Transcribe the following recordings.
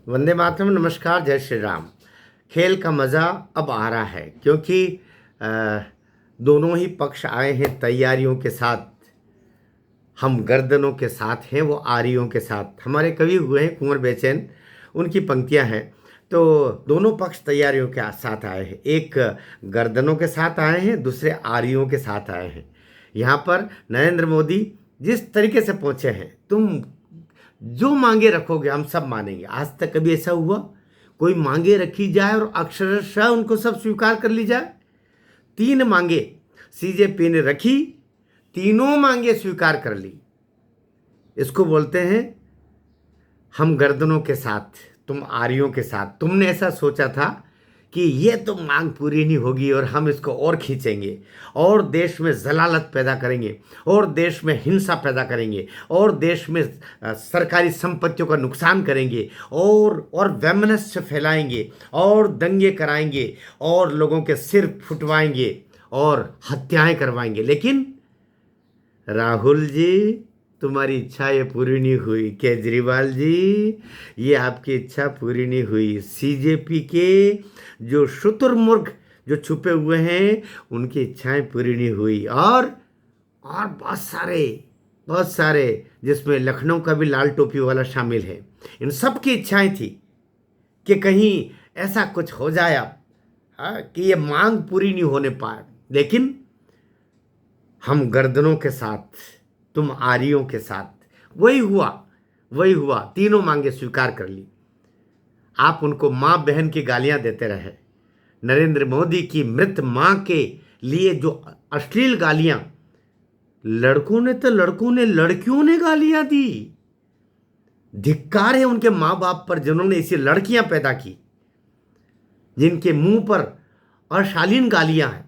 वंदे मातरम। नमस्कार, जय श्री राम। खेल का मज़ा अब आ रहा है क्योंकि अ, दोनों ही पक्ष आए हैं तैयारियों के साथ। हम गर्दनों के साथ हैं, वो आरियों के साथ। हमारे कवि हुए हैं कुंवर बेचैन, उनकी पंक्तियां हैं। तो दोनों पक्ष तैयारियों के साथ आए हैं। एक गर्दनों के साथ आए हैं, दूसरे आरियों के साथ आए हैं। यहाँ पर नरेंद्र मोदी जिस तरीके से पहुंचे हैं, तुम जो मांगे रखोगे हम सब मानेंगे। आज तक कभी ऐसा हुआ कोई मांगे रखी जाए और अक्षरशः उनको सब स्वीकार कर ली जाए? 3 मांगे सीजेपी ने रखी, तीनों मांगे स्वीकार कर ली। इसको बोलते हैं हम गर्दनों के साथ, तुम आरियों के साथ। तुमने ऐसा सोचा था कि ये तो मांग पूरी नहीं होगी और हम इसको और खींचेंगे और देश में जलालत पैदा करेंगे और देश में हिंसा पैदा करेंगे और देश में सरकारी संपत्तियों का नुकसान करेंगे और वैमनस्य फैलाएंगे और दंगे कराएंगे और लोगों के सिर फुटवाएंगे और हत्याएं करवाएंगे। लेकिन राहुल जी, तुम्हारी इच्छा ये पूरी नहीं हुई। केजरीवाल जी, ये आपकी इच्छा पूरी नहीं हुई। सीजेपी के जो शुतुरमुर्ग जो छुपे हुए हैं, उनकी इच्छाएं पूरी नहीं हुई। और बहुत सारे जिसमें लखनऊ का भी लाल टोपी वाला शामिल है, इन सब की इच्छाएं थी कि कहीं ऐसा कुछ हो जाए कि ये मांग पूरी नहीं होने पाए। लेकिन हम गर्दनों के साथ, तुम आरियों के साथ। वही हुआ, तीनों मांगे स्वीकार कर ली। आप उनको माँ बहन की गालियां देते रहे। नरेंद्र मोदी की मृत माँ के लिए जो अश्लील गालियां, लड़कों ने लड़कियों ने गालियां दी। धिक्कार है उनके माँ बाप पर जिन्होंने ऐसी लड़कियां पैदा की, जिनके मुंह पर अशालीन गालियां हैं।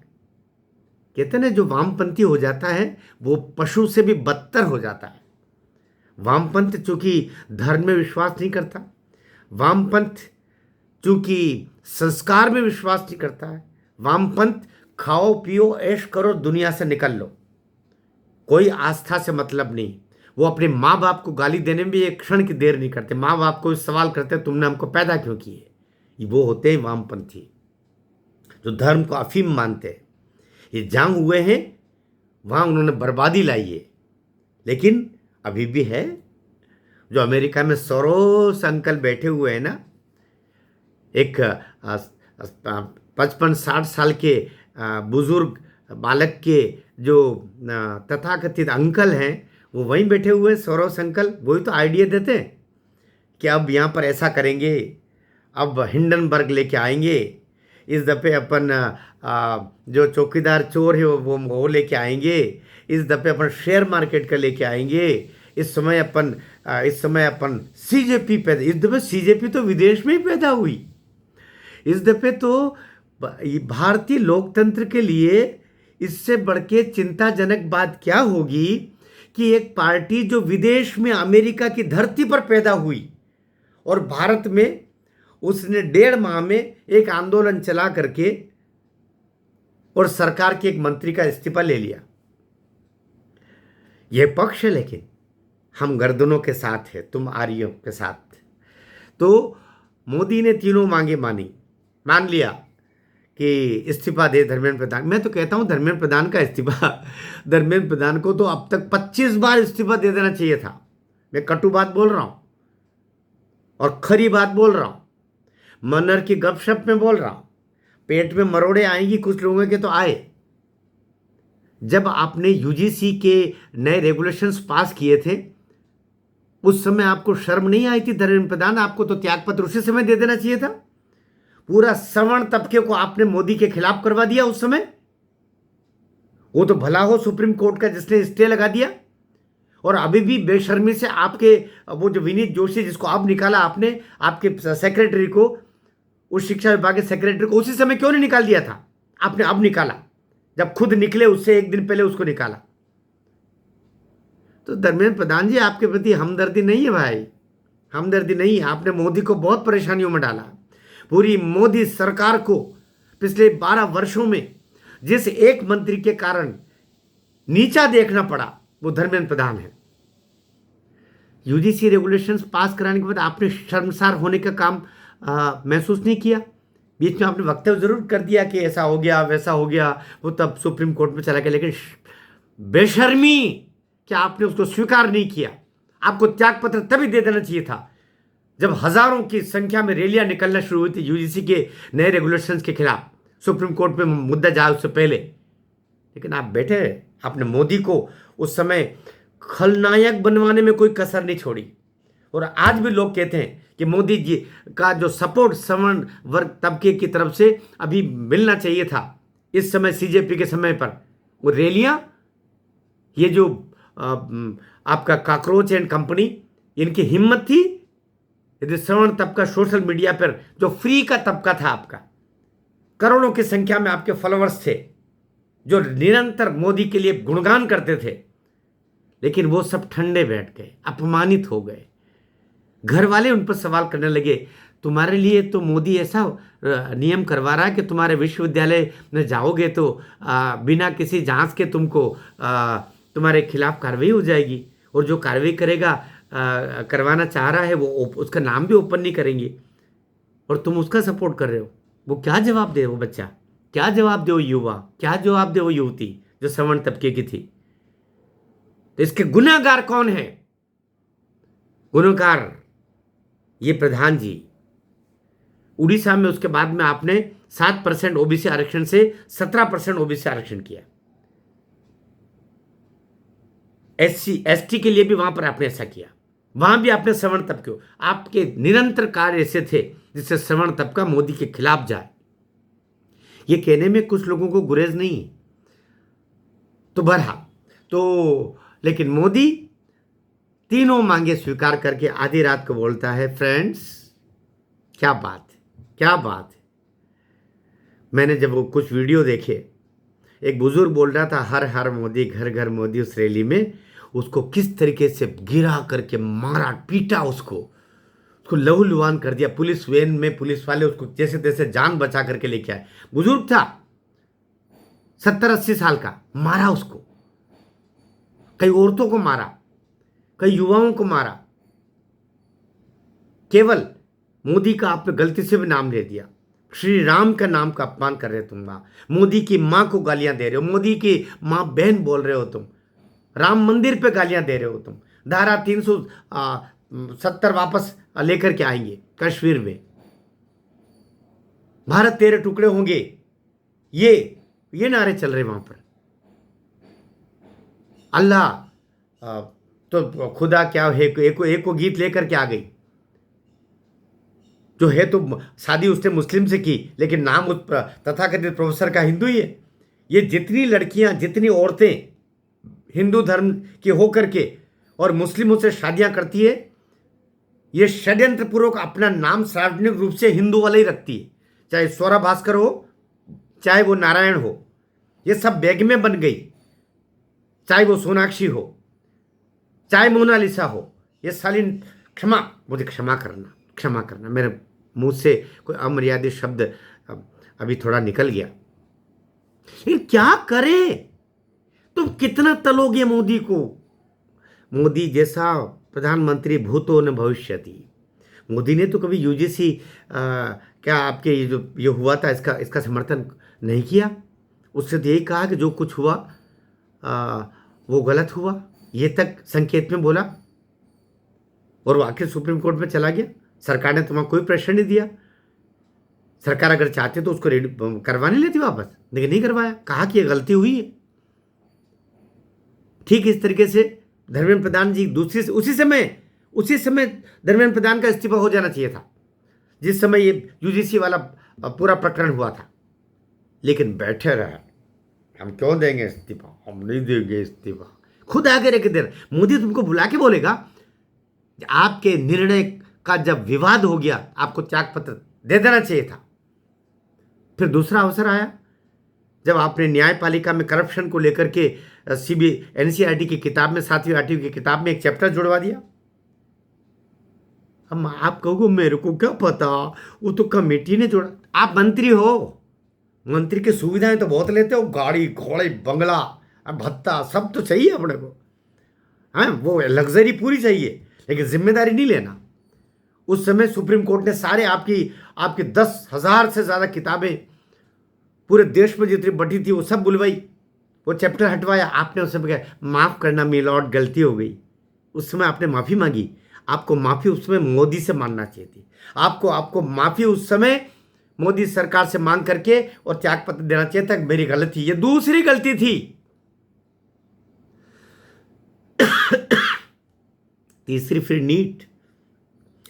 कहते हैं जो वामपंथी हो जाता है वो पशु से भी बदतर हो जाता है। वामपंथ चूंकि धर्म में विश्वास नहीं करता, वामपंथ चूंकि संस्कार में विश्वास नहीं करता है, वामपंथ खाओ पियो ऐश करो दुनिया से निकल लो, कोई आस्था से मतलब नहीं। वो अपने माँ बाप को गाली देने में भी एक क्षण की देर नहीं करते। माँ बाप को सवाल करते तुमने हमको पैदा क्यों किए। वो होते हैं वामपंथी, जो धर्म को अफीम मानते हैं। ये जंग हुए हैं, वहाँ उन्होंने बर्बादी लाई है। लेकिन अभी भी है। जो अमेरिका में सोरोस अंकल बैठे हुए हैं ना, एक 55-60 साल के बुजुर्ग बालक के जो तथाकथित अंकल हैं, वो वहीं बैठे हुए हैं। सोरोस अंकल वही तो आइडिया देते हैं कि अब यहाँ पर ऐसा करेंगे, अब हिंडनबर्ग लेके आएंगे, इस दफ़े अपन जो चौकीदार चोर है वो लेके आएंगे, इस दफ़े अपन शेयर मार्केट का लेके आएंगे, इस समय अपन सीजेपी पैदा। इस दफ़े सीजेपी तो विदेश में ही पैदा हुई। इस दफ़े तो भारतीय लोकतंत्र के लिए इससे बढ़ के चिंताजनक बात क्या होगी कि एक पार्टी जो विदेश में अमेरिका की धरती पर पैदा हुई और भारत में उसने 1.5 माह में एक आंदोलन चला करके और सरकार के एक मंत्री का इस्तीफा ले लिया। यह पक्ष है, लेकिन हम गर्दनों के साथ है, तुम आरियों के साथ। तो मोदी ने तीनों मांगे मान लिया कि इस्तीफा दे धर्मेंद्र प्रधान। मैं तो कहता हूं धर्मेंद्र प्रधान का इस्तीफा, धर्मेंद्र प्रधान को तो अब तक 25 बार इस्तीफा दे देना चाहिए था। मैं कटु बात बोल रहा हूं और खरी बात बोल रहा हूं, मनर की गपशप में बोल रहा हूं। पेट में मरोड़े आएंगी कुछ लोगों के तो आए। जब आपने यूजीसी के नए रेगुलेशंस पास किए थे, उस समय आपको शर्म नहीं आई थी धर्मेंद्र प्रधान? आपको तो त्यागपत्र उसी समय दे देना चाहिए था। पूरा सवर्ण तबके को आपने मोदी के खिलाफ करवा दिया उस समय। वो तो भला हो सुप्रीम कोर्ट का जिसने स्टे लगा दिया। और अभी भी बेशर्मी से आपके वो जो विनीत जोशी जिसको अब निकाला आपने, आपके सेक्रेटरी को, उस शिक्षा विभाग के सेक्रेटरी को उसी समय क्यों नहीं निकाल दिया था? आपने अब निकाला, जब खुद निकले उससे एक दिन पहले उसको निकाला। तो धर्मेंद्र प्रधान जी, आपके प्रति हमदर्दी नहीं है भाई, हमदर्दी नहीं है। आपने मोदी को बहुत परेशानियों में डाला। पूरी मोदी सरकार को पिछले 12 वर्षों में जिस एक मंत्री के कारण नीचा देखना पड़ा, वो धर्मेंद्र प्रधान है। यूजीसी रेगुलेशंस पास कराने के बाद आपने शर्मसार होने का काम महसूस नहीं किया? बीच में आपने वक्तव्य जरूर कर दिया कि ऐसा हो गया वैसा हो गया, वो तब सुप्रीम कोर्ट में चला गया, लेकिन बेशर्मी क्या आपने उसको स्वीकार नहीं किया? आपको त्यागपत्र तभी दे देना चाहिए था जब हजारों की संख्या में रैलियां निकलना शुरू हुई थी यूजीसी के नए रेगुलेशंस के खिलाफ, सुप्रीम कोर्ट में मुद्दा जाए उससे पहले। लेकिन आप बैठे, आपने मोदी को उस समय खलनायक बनवाने में कोई कसर नहीं छोड़ी। और आज भी लोग कहते हैं कि मोदी जी का जो सपोर्ट सवर्ण वर्ग तबके की तरफ से अभी मिलना चाहिए था इस समय सीजेपी के समय पर, वो रैलियां, ये जो आपका कॉकरोच एंड कंपनी, इनकी हिम्मत थी। यदि सवर्ण तबका सोशल मीडिया पर जो फ्री का तबका था आपका, करोड़ों की संख्या में आपके फॉलोअर्स थे जो निरंतर मोदी के लिए गुणगान करते थे, लेकिन वो सब ठंडे बैठ गए, अपमानित हो गए। घर वाले उन पर सवाल करने लगे, तुम्हारे लिए तो मोदी ऐसा नियम करवा रहा है कि तुम्हारे विश्वविद्यालय में जाओगे तो बिना किसी जांच के तुमको तुम्हारे खिलाफ कार्रवाई हो जाएगी, और जो कार्रवाई करेगा करवाना चाह रहा है वो उसका नाम भी ओपन नहीं करेंगे, और तुम उसका सपोर्ट कर रहे हो। वो क्या जवाब दे वो बच्चा, क्या जवाब दे वो युवा, क्या जवाब दे वो युवती जो सवर्ण तबके की थी? तो इसके गुनहगार कौन है? गुनहगार ये प्रधान जी। उड़ीसा में उसके बाद में आपने 7% ओबीसी आरक्षण से 17% ओबीसी आरक्षण किया। एससी एसटी के लिए भी वहां पर आपने ऐसा किया, वहां भी आपने सवर्ण तबके, आपके निरंतर कार्य ऐसे थे जिससे सवर्ण तबका मोदी के खिलाफ जाए। ये कहने में कुछ लोगों को गुरेज नहीं, तो बहरहाल तो लेकिन मोदी तीनों मांगे स्वीकार करके आधी रात को बोलता है, फ्रेंड्स क्या बात है, क्या बात है। मैंने जब वो कुछ वीडियो देखे, एक बुजुर्ग बोल रहा था हर हर मोदी घर घर मोदी, उस रैली में उसको किस तरीके से गिरा करके मारा पीटा, उसको लहूलुहान कर दिया। पुलिस वैन में पुलिस वाले उसको जैसे तैसे जान बचा करके लेके आए। बुजुर्ग था 70-80 साल का, मारा उसको, कई औरतों को मारा, कई युवाओं को मारा, केवल मोदी का आपने गलती से भी नाम ले दिया, श्री राम का नाम का अपमान कर रहे हो तुम, माँ मोदी की माँ को गालियां दे रहे हो, मोदी की माँ बहन बोल रहे हो तुम, राम मंदिर पे गालियां दे रहे हो तुम, धारा 370 वापस लेकर के आएंगे कश्मीर में, भारत तेरे टुकड़े होंगे, ये नारे चल रहे वहां पर। अल्लाह तो खुदा क्या है, एक को गीत लेकर के आ गई, जो है तो शादी उसने मुस्लिम से की, लेकिन नाम उस तथाकथित प्रोफेसर का हिंदू ही है। ये जितनी लड़कियां, जितनी औरतें हिंदू धर्म के होकर के और मुस्लिमों से शादियां करती है, ये षड्यंत्र पूर्वक अपना नाम सार्वजनिक रूप से हिंदू वाला ही रखती है, चाहे स्वरा भास्कर हो, चाहे वो नारायण हो, ये सब बेगमें बन गई, चाहे वो सोनाक्षी हो, चाहे मोनालिसा हो। ये साली मुझे क्षमा करना, मेरे मुंह से कोई अमर्यादित शब्द अभी थोड़ा निकल गया। लेकिन क्या करे, तुम कितना तलोगे मोदी को? मोदी जैसा प्रधानमंत्री भूतो न भविष्यति। मोदी ने तो कभी यूजीसी क्या आपके ये हुआ था इसका समर्थन नहीं किया। उससे तो यही कहा कि जो कुछ हुआ वो गलत हुआ, ये तक संकेत में बोला, और वो आखिर सुप्रीम कोर्ट में चला गया। सरकार ने तुम्हें कोई प्रेशर नहीं दिया। सरकार अगर चाहती तो उसको करवाने लेती वापस, लेकिन नहीं करवाया, कहा कि ये गलती हुई है। ठीक इस तरीके से धर्मेंद्र प्रधान जी उसी समय धर्मेंद्र प्रधान का इस्तीफा हो जाना चाहिए था, जिस समय ये यूजीसी वाला पूरा प्रकरण हुआ था। लेकिन बैठे रहे, हम क्यों देंगे इस्तीफा, हम नहीं देंगे इस्तीफा, खुद आगे रह के दे रहे। मोदी तुमको बुला के बोलेगा, आपके निर्णय का जब विवाद हो गया आपको त्यागपत्र दे देना चाहिए था। फिर दूसरा अवसर आया जब आपने न्यायपालिका में करप्शन को लेकर के एनसीईआरटी की किताब में 7वीं 8वीं की किताब में एक चैप्टर जुड़वा दिया। हम आप कहोगे मेरे को क्या पता, वो तो कमेटी ने जोड़ा। आप मंत्री हो, मंत्री की सुविधाएं तो बहुत लेते हो, गाड़ी घोड़े बंगला भत्ता सब तो चाहिए अपने को, हाँ वो लग्जरी पूरी चाहिए, लेकिन जिम्मेदारी नहीं लेना। उस समय सुप्रीम कोर्ट ने सारे आपकी 10,000 से ज़्यादा किताबें पूरे देश में जितनी बटी थी वो सब बुलवाई, वो चैप्टर हटवाया। आपने उस समय माफ़ करना मिलॉर्ड, गलती हो गई। उस समय आपने माफ़ी मांगी। आपको माफ़ी उस समय मोदी से मांगना चाहिए थी। आपको माफ़ी उस समय मोदी सरकार से मांग करके और त्यागपत्र देना चाहिए था। मेरी गलती, ये दूसरी गलती थी। तीसरी फिर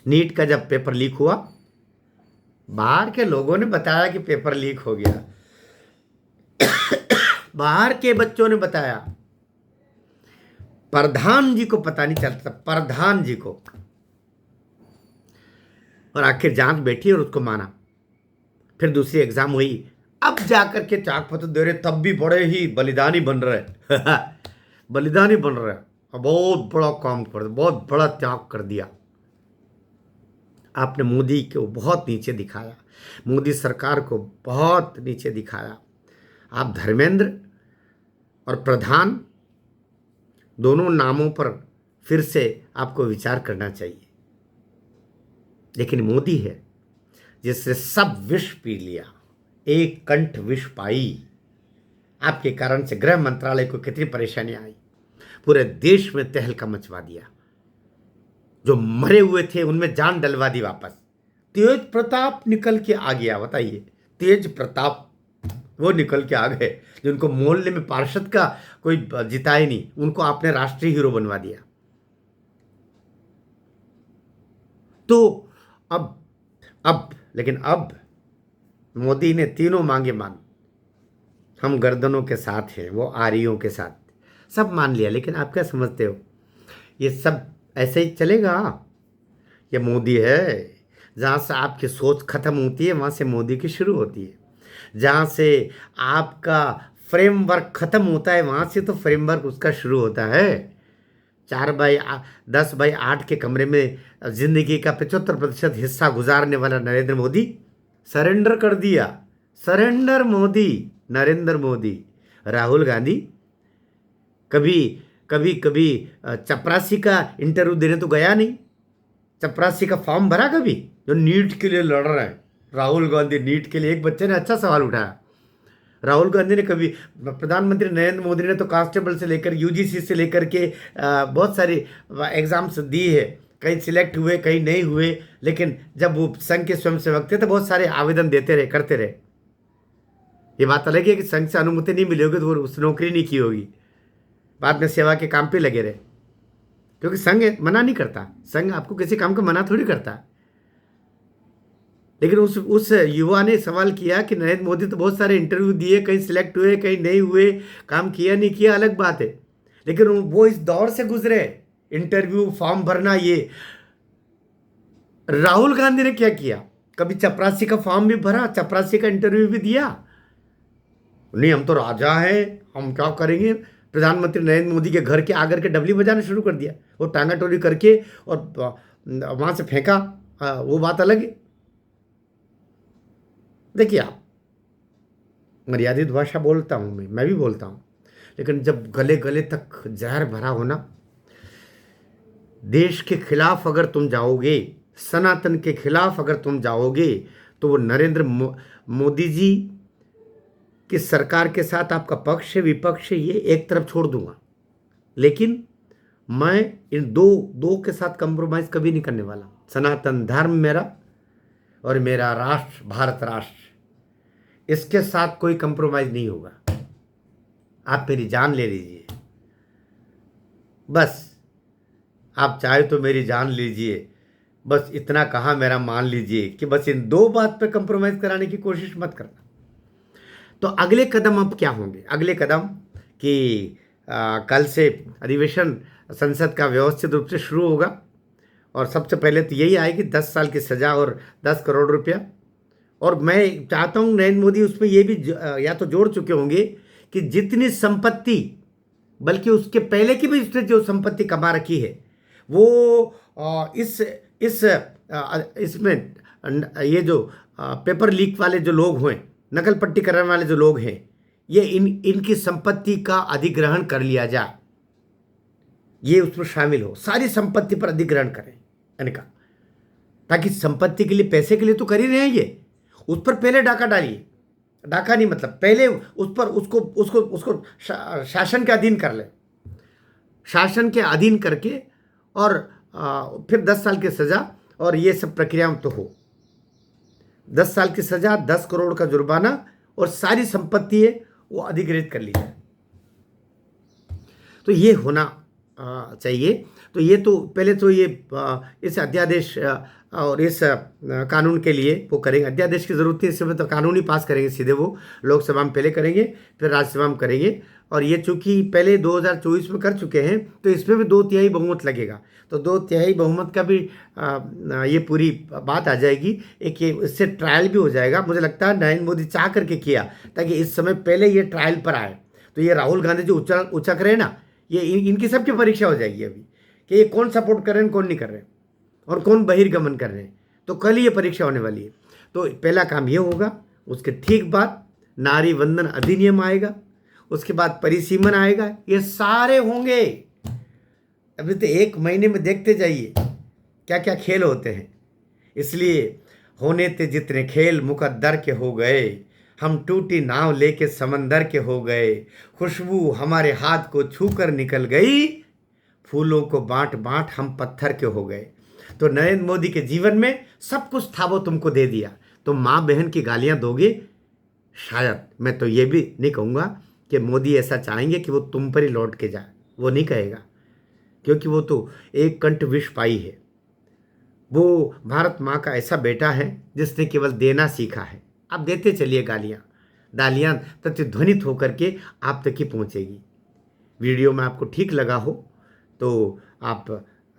नीट का जब पेपर लीक हुआ, बाहर के लोगों ने बताया कि पेपर लीक हो गया। बाहर के बच्चों ने बताया, प्रधान जी को पता नहीं चलता, प्रधान जी को। और आखिर जांच बैठी और उसको माना। फिर दूसरी एग्जाम हुई, अब जाकर के त्यागपत्र दे रहे, तब भी बड़े ही बलिदानी बन रहे। बलिदानी बन रहे, बहुत बड़ा काम कर दिया, बहुत बड़ा त्याग कर दिया। आपने मोदी को बहुत नीचे दिखाया, मोदी सरकार को बहुत नीचे दिखाया। आप धर्मेंद्र और प्रधान दोनों नामों पर फिर से आपको विचार करना चाहिए। लेकिन मोदी है जिसने सब विष पी लिया, एक कंठ विष पाई। आपके कारण से गृह मंत्रालय को कितनी परेशानी आई, पूरे देश में तहलका मचवा दिया। जो मरे हुए थे उनमें जान डलवा दी वापस। तेज प्रताप निकल के आ गया, बताइए, तेज प्रताप वो निकल के आ गए, जिनको मोहल्ले में पार्षद का कोई जिता ही नहीं, उनको आपने राष्ट्रीय हीरो बनवा दिया। तो लेकिन अब मोदी ने तीनों मांगे मान, हम गर्दनों के साथ हैं, वो आरियों के साथ, सब मान लिया। लेकिन आप क्या समझते हो, ये सब ऐसे ही चलेगा? ये मोदी है, जहाँ से आपकी सोच खत्म होती है वहाँ से मोदी की शुरू होती है। जहाँ से आपका फ्रेमवर्क खत्म होता है वहाँ से तो फ्रेमवर्क उसका शुरू होता है। 10/8 के कमरे में जिंदगी का 75% हिस्सा गुजारने वाला नरेंद्र मोदी सरेंडर कर दिया। सरेंडर मोदी, नरेंद्र मोदी। राहुल गांधी कभी चपरासी का इंटरव्यू देने तो गया नहीं, चपरासी का फॉर्म भरा कभी, जो नीट के लिए लड़ रहे हैं। राहुल गांधी नीट के लिए, एक बच्चे ने अच्छा सवाल उठाया, राहुल गांधी ने कभी, प्रधानमंत्री नरेंद्र मोदी ने तो कांस्टेबल से लेकर यूजीसी से लेकर के बहुत सारी एग्ज़ाम्स दी है, कहीं सिलेक्ट हुए कहीं नहीं हुए, लेकिन जब वो संघ के स्वयंसेवक थे तो बहुत सारे आवेदन देते रहे, करते रहे। ये बात अलग है कि संघ से अनुमति नहीं मिली होगी तो वो उस नौकरी नहीं की होगी, बाद में सेवा के काम पे लगे रहे, क्योंकि संघ मना नहीं करता, संघ आपको किसी काम को मना थोड़ी करता। लेकिन उस युवा ने सवाल किया कि नरेंद्र मोदी तो बहुत सारे इंटरव्यू दिए, कहीं सिलेक्ट हुए कहीं नहीं हुए, काम किया नहीं किया अलग बात है, लेकिन वो इस दौर से गुजरे, इंटरव्यू फॉर्म भरना। ये राहुल गांधी ने क्या किया, कभी चपरासी का फॉर्म भी भरा, चपरासी का इंटरव्यू भी दिया नहीं, हम तो राजा हैं, हम क्या करेंगे। प्रधानमंत्री नरेंद्र मोदी के घर के आकर के डबली बजाना शुरू कर दिया, वो टांगा टोली करके और वहाँ से फेंका, वो बात अलग है। देखिए, आप, मर्यादित भाषा बोलता हूँ, मैं भी बोलता हूँ, लेकिन जब गले गले तक जहर भरा हो ना, देश के खिलाफ अगर तुम जाओगे, सनातन के खिलाफ अगर तुम जाओगे, तो वो नरेंद्र मोदी जी की सरकार के साथ आपका पक्ष है विपक्ष है ये एक तरफ छोड़ दूंगा, लेकिन मैं इन दो के साथ कंप्रोमाइज़ कभी नहीं करने वाला। सनातन धर्म मेरा और मेरा राष्ट्र भारत राष्ट्र, इसके साथ कोई कंप्रोमाइज़ नहीं होगा। आप मेरी जान ले लीजिए, बस आप चाहे तो मेरी जान लीजिए, बस इतना कहा मेरा मान लीजिए कि बस इन दो बात पे कंप्रोमाइज़ कराने की कोशिश मत करना। तो अगले कदम अब क्या होंगे? अगले कदम कि कल से अधिवेशन संसद का व्यवस्थित रूप से शुरू होगा, और सबसे पहले तो यही आएगी 10 साल की सज़ा और 10 करोड़ रुपया। और मैं चाहता हूँ नरेंद्र मोदी उसमें ये भी या तो जोड़ चुके होंगे कि जितनी संपत्ति, बल्कि उसके पहले की भी उसने जो संपत्ति कमा रखी है, वो इसमें ये जो पेपर लीक वाले जो लोग हैं, नकल पट्टी करने वाले जो लोग हैं, ये इनकी संपत्ति का अधिग्रहण कर लिया जाए। ये उसमें शामिल हो, सारी संपत्ति पर अधिग्रहण करें। मैंने कहा ताकि संपत्ति के लिए, पैसे के लिए तो कर ही रहे हैं ये, उस पर पहले डाका डालिए। डाका नहीं मतलब पहले उस पर उसको उसको उसको शासन के अधीन कर ले, शासन के अधीन करके, और फिर 10 साल की सज़ा और ये सब प्रक्रिया तो हो। 10 साल की सज़ा, 10 करोड़ का जुर्माना और सारी संपत्ति है वो अधिग्रहित कर ली जाए। तो ये होना चाहिए। तो ये तो पहले तो ये इस अध्यादेश और इस कानून के लिए वो करेंगे। अध्यादेश की ज़रूरत नहीं, इसमें तो कानून ही पास करेंगे सीधे, वो लोकसभा में पहले करेंगे फिर राज्यसभा में करेंगे। और ये चूंकि पहले 2024 में कर चुके हैं तो इसमें भी 2/3 बहुमत लगेगा, तो 2/3 बहुमत का भी ये पूरी बात आ जाएगी। एक ये इससे ट्रायल भी हो जाएगा। मुझे लगता है नरेंद्र मोदी चाह करके किया ताकि इस समय पहले ये ट्रायल पर आए। तो ये राहुल गांधी जो उचक रहे हैं ना, ये इनकी सबकी परीक्षा हो जाएगी अभी कि ये कौन सपोर्ट कर रहे हैं, कौन नहीं कर रहे हैं, और कौन बहिर्गमन कर रहे हैं। तो कल ये परीक्षा होने वाली है। तो पहला काम ये होगा, उसके ठीक बाद नारी वंदन अधिनियम आएगा, उसके बाद परिसीमन आएगा, ये सारे होंगे। अभी तो 1 महीने में देखते जाइए क्या क्या खेल होते हैं। इसलिए होने थे जितने खेल मुकद्दर के हो गए, हम टूटी नाव लेके समंदर के हो गए, खुशबू हमारे हाथ को छू कर निकल गई, फूलों को बांट बांट हम पत्थर के हो गए। तो नरेंद्र मोदी के जीवन में सब कुछ था, वो तुमको दे दिया। तो माँ बहन की गालियाँ दोगे शायद। मैं तो ये भी नहीं कहूँगा कि मोदी ऐसा चाहेंगे कि वो तुम पर ही लौट के जाए, वो नहीं कहेगा, क्योंकि वो तो एक कंठ विष पाई है। वो भारत माँ का ऐसा बेटा है जिसने केवल देना सीखा है। आप देते चलिए गालियाँ, डालियाँ प्रतिध्वनित होकर के आप तक ही पहुँचेगी। वीडियो में आपको ठीक लगा हो तो आप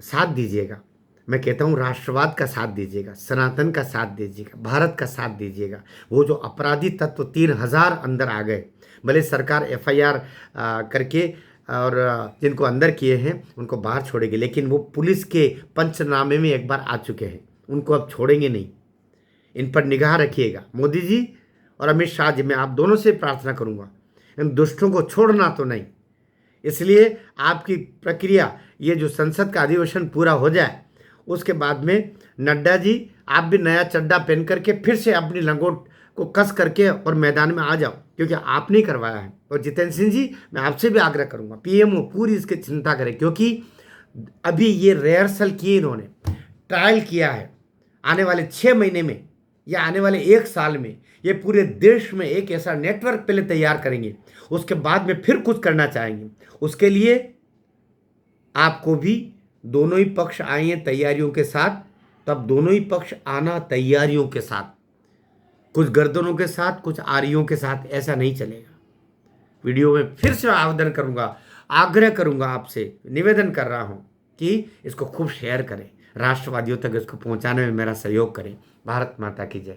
साथ दीजिएगा। मैं कहता हूँ राष्ट्रवाद का साथ दीजिएगा, सनातन का साथ दीजिएगा, भारत का साथ दीजिएगा। वो जो अपराधी तत्व 3000 अंदर आ गए, भले सरकार FIR करके और जिनको अंदर किए हैं उनको बाहर छोड़ेंगे, लेकिन वो पुलिस के पंचनामे में एक बार आ चुके हैं, उनको अब छोड़ेंगे नहीं। इन पर निगाह रखिएगा मोदी जी और अमित शाह जी। मैं आप दोनों से प्रार्थना करूँगा, इन दुष्टों को छोड़ना तो नहीं। इसलिए आपकी प्रक्रिया, ये जो संसद का अधिवेशन पूरा हो जाए उसके बाद में नड्डा जी आप भी नया चड्डा पहन करके फिर से अपनी लंगोट को कस करके और मैदान में आ जाओ, क्योंकि आपने ही करवाया है। और जितेंद्र सिंह जी, मैं आपसे भी आग्रह करूंगा, PMO पूरी इसकी चिंता करें, क्योंकि अभी ये रिहर्सल किए, इन्होंने ट्रायल किया है। आने वाले 6 महीने में या आने वाले 1 साल में ये पूरे देश में एक ऐसा नेटवर्क पहले तैयार करेंगे, उसके बाद में फिर कुछ करना चाहेंगे। उसके लिए आपको भी दोनों ही पक्ष आए हैं तैयारियों के साथ, तब दोनों ही पक्ष आना तैयारियों के साथ, कुछ गर्दनों के साथ, कुछ आरियों के साथ, ऐसा नहीं चलेगा। वीडियो में फिर से आवेदन करूंगा, आग्रह करूंगा, आपसे निवेदन कर रहा हूं कि इसको खूब शेयर करें, राष्ट्रवादियों तक इसको पहुंचाने में मेरा सहयोग करें। भारत माता की जय।